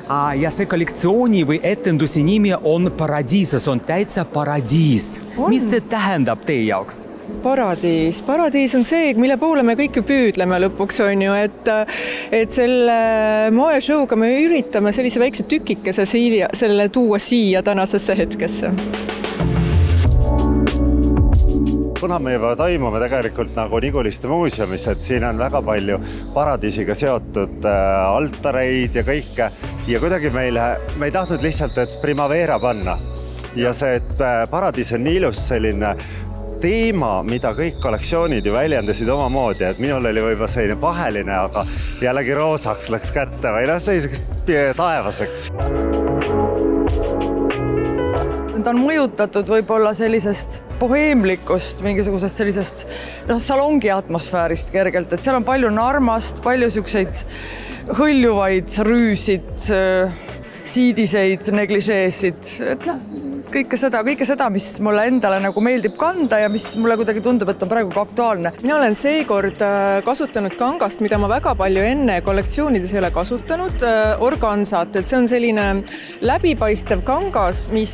Ja see kollektsiooni või etendusi nimi on Paradiis, see on täitsa paradiis. Mis see tähendab teie jaoks? Paradiis. Paradiis on see, mille poole me kõik ju püüdleme lõpuks on ju, et selle moeshowga me üritame sellise väikse tükikese selle tuua siia tänasesse hetkesse. Kuna me juba toimume tegelikult nagu Niguliste muuseumis, et siin on väga palju paradiisiga seotud altareid ja kõike ja kuidagi me ei tahtnud lihtsalt, et Primavera panna ja see, et paradiis on nii ilus selline teema, mida kõik kollektsioonid ju väljendasid omamoodi, et minul oli võib-olla selline paheline, aga jällegi roosaks läks kätte või selliseks taevaseks. Ta on mõjutatud võib-olla sellisest boheemlikust, mingisugusest sellisest salongi atmosfäärist kergelt, et seal on palju narmast, palju siukseid hõljuvaid rüüsid, siidiseid, negližeesid, et kõike seda, mis mulle endale nagu meeldib kanda ja mis mulle kuidagi tundub, et on praegu ka aktuaalne. Mina olen seekord kasutanud kangast, mida ma väga palju enne kollektsioonides ei ole kasutanud, organsat, et see on selline läbipaistev kangas, mis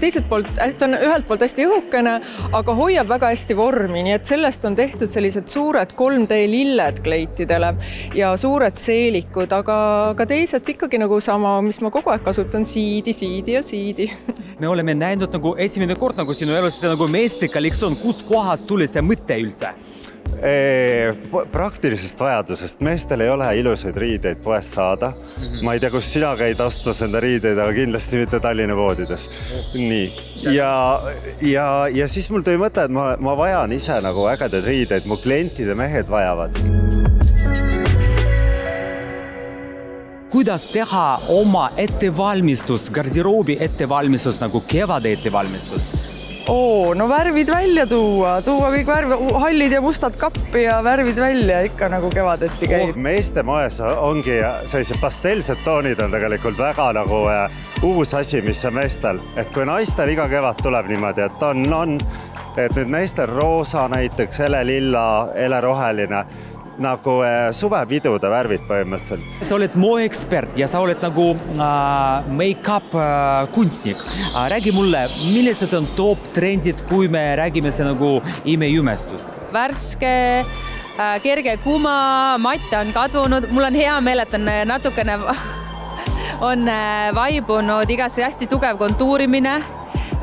teiselt poolt, ta on ühelt poolt hästi õhukene, aga hoiab väga hästi vormi, nii et sellest on tehtud sellised suured 3D lilled kleitidele ja suured seelikud, aga teised ikkagi nagu sama, mis ma kogu aeg kasutan, siidi ja siidi. Me oleme näinud nagu esimene kord nagu sinu elus, see nagu meeste kollektsioon, kust kohast tuli see mõte üldse? Praktilisest vajadusest. Meestel ei ole ilusaid riideid poest saada. Ma ei tea, kus sina käid ostmas enda riideid, aga kindlasti mitte Tallinna voodides. Nii. Ja siis mul tõi mõte, et ma vajan ise nagu ägedaid riideid, mu klientide mehed vajavad. Kuidas teha oma ettevalmistus, garderoobi ettevalmistus, nagu kevade ettevalmistus? Värvid välja tuua kõik hallid ja mustad kappi ja värvid välja ikka nagu kevadetti käib. Meeste moes ongi sellised pastelsed toonid on tegelikult väga nagu uus asi, mis on meestel. Et kui naistel iga kevad tuleb niimoodi, et et nüüd meestel roosa näiteks, helelilla, heleroheline, nagu suvepidude värvid põhimõtteliselt. Sa oled moeekspert ja sa oled nagu make-up kunstnik. Räägi mulle, millised on top trendid, kui me räägime see nagu imejumestus? Värske, kerge kuma, matte on kadunud. Mul on hea meel, et on natukene on vaibunud igast hästi tugev kontuurimine.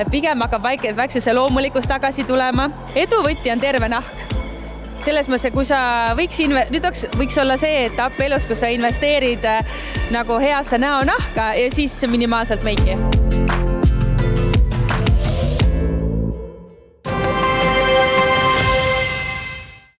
Pigem hakkab väiksese loomulikus tagasi tulema. Eduvõtti on terve nahk. Selles mõttes, kui sa võiks olla see etapp elus, kus sa investeerid nagu heasse näonahka ja siis minimaalselt meiki.